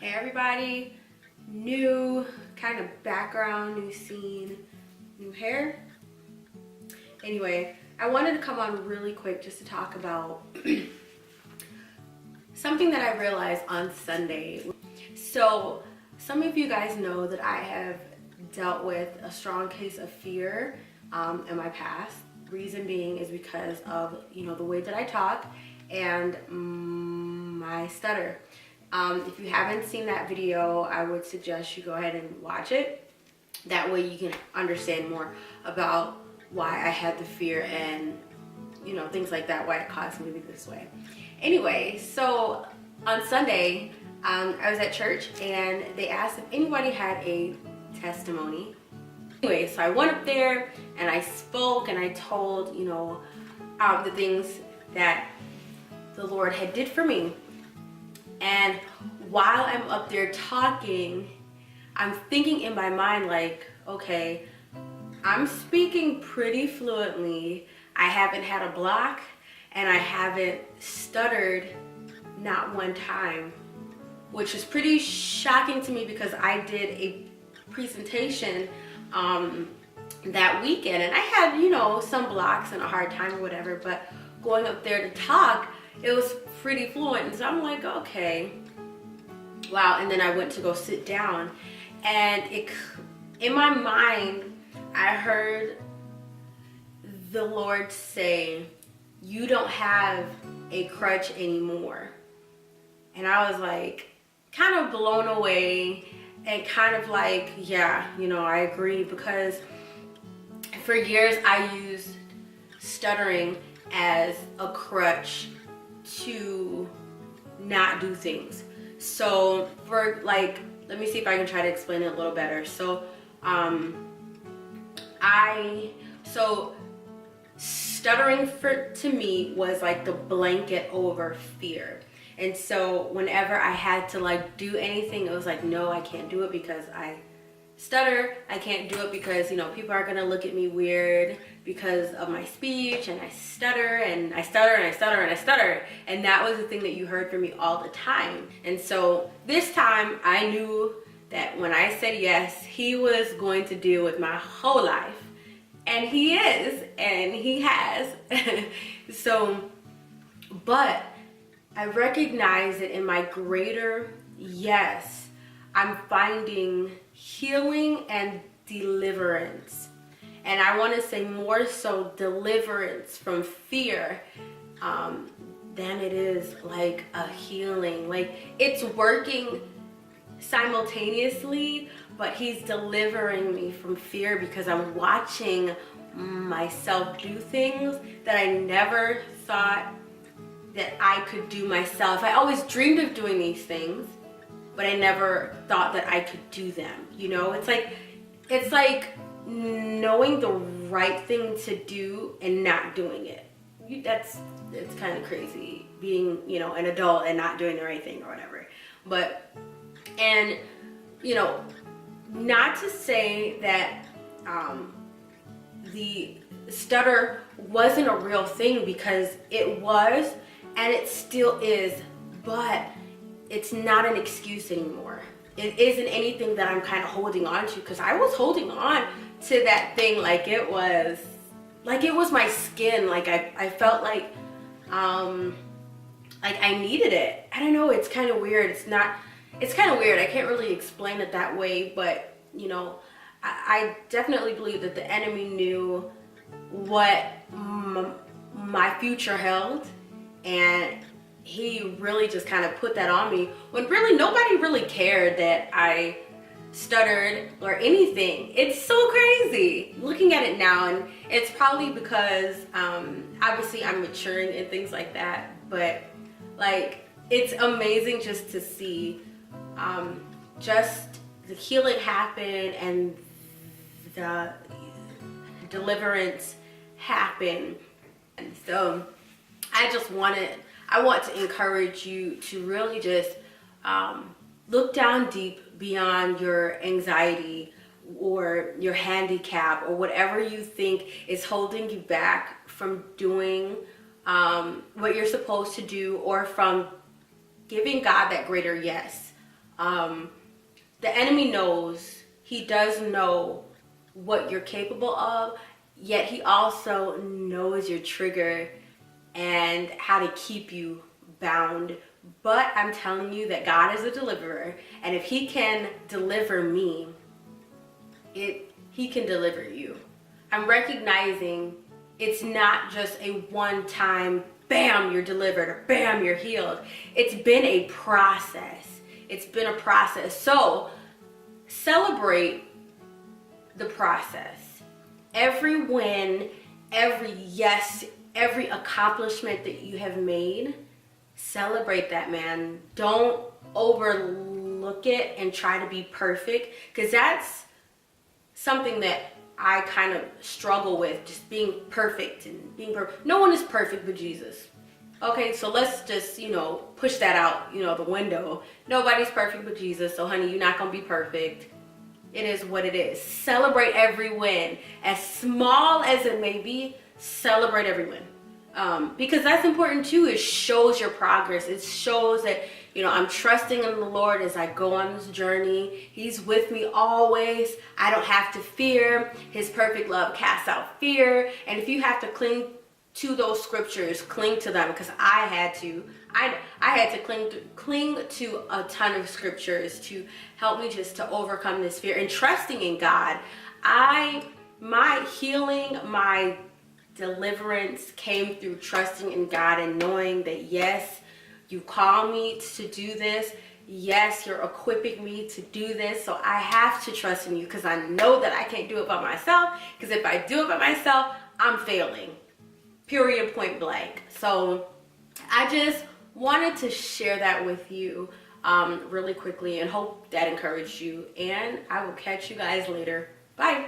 Hey everybody, new kind of background, new scene, new hair. Anyway, I wanted to come on really quick just to talk about something that I realized on Sunday. So some of you guys know that I have dealt with a strong case of fear in my past. Reason being is because of, the way that I talk and my stutter. If you haven't seen that video, I would suggest you go ahead and watch it. That way you can understand more about why I had the fear and, things like that, why it caused me to be this way. Anyway, so on Sunday, I was at church and they asked if anybody had a testimony. Anyway, so I went up there and I spoke and I told, the things that the Lord had did for me. And while I'm up there talking, I'm thinking in my mind like, okay, I'm speaking pretty fluently. I haven't had a block and I haven't stuttered not one time, which is pretty shocking to me because I did a presentation that weekend and I had, some blocks and a hard time or whatever, but going up there to talk, it was pretty fluent. And so I'm like, okay, wow. And then I went to go sit down and in my mind, I heard the Lord say, you don't have a crutch anymore. And I was like, kind of blown away and kind of like, yeah, I agree, because for years I used stuttering as a crutch to not do things. So for let me see if I can try to explain it a little better. So stuttering to me was like the blanket over fear. And so whenever I had to do anything, it was like, no, I can't do it because I stutter. I can't do it because, people are going to look at me weird because of my speech, and I stutter and I stutter and I stutter and I stutter. And that was the thing that you heard from me all the time. And so this time I knew that when I said yes, he was going to deal with my whole life. And he is, and he has. But I recognize that in my greater yes, I'm finding healing and deliverance. And I want to say more so deliverance from fear than it is like a healing. It's working simultaneously, but he's delivering me from fear because I'm watching myself do things that I never thought that I could do myself. I always dreamed of doing these things, but I never thought that I could do them. It's like knowing the right thing to do and not doing it. It's kind of crazy being, an adult and not doing the right thing or whatever. Not to say that the stutter wasn't a real thing, because it was and it still is, but it's not an excuse anymore. It isn't anything that I'm kind of holding on to, because I was holding on to that thing like it was my skin. I felt like I needed it. I don't know, it's kind of weird. It's kind of weird. I can't really explain it that way, but I definitely believe that the enemy knew what my future held, and he really just kind of put that on me when really nobody really cared that I stuttered or anything. It's so crazy looking at it now, and it's probably because obviously I'm maturing and things like that, but it's amazing just to see just the healing happen and the deliverance happen. And so I want to encourage you to really just look down deep beyond your anxiety or your handicap or whatever you think is holding you back from doing what you're supposed to do, or from giving God that greater yes. The enemy knows, he does know what you're capable of, yet he also knows your trigger and how to keep you bound. But I'm telling you that God is a deliverer, and if he can deliver me, he can deliver you. I'm recognizing it's not just a one-time, bam, you're delivered, or bam, you're healed. It's been a process. It's been a process. So celebrate the process. Every win, every yes, every accomplishment that you have made, celebrate that, man. Don't overlook it and try to be perfect, because that's something that I kind of struggle with, just being perfect and being perfect. No one is perfect but Jesus. Okay, so let's just, push that out, the window. Nobody's perfect but Jesus. So honey, you're not going to be perfect. It is what it is. Celebrate every win. As small as it may be, celebrate every win. Because that's important too. It shows your progress. It shows that, I'm trusting in the Lord as I go on this journey. He's with me always. I don't have to fear. His perfect love casts out fear. And if you have to cling to those scriptures, cling to them, because I had to. I had to cling to a ton of scriptures to help me just to overcome this fear. And trusting in God, my healing, my deliverance came through trusting in God and knowing that yes, you call me to do this. Yes, you're equipping me to do this. So I have to trust in you, because I know that I can't do it by myself. Because if I do it by myself, I'm failing. Period, point blank. So I just wanted to share that with you really quickly, and hope that encouraged you. And I will catch you guys later. Bye.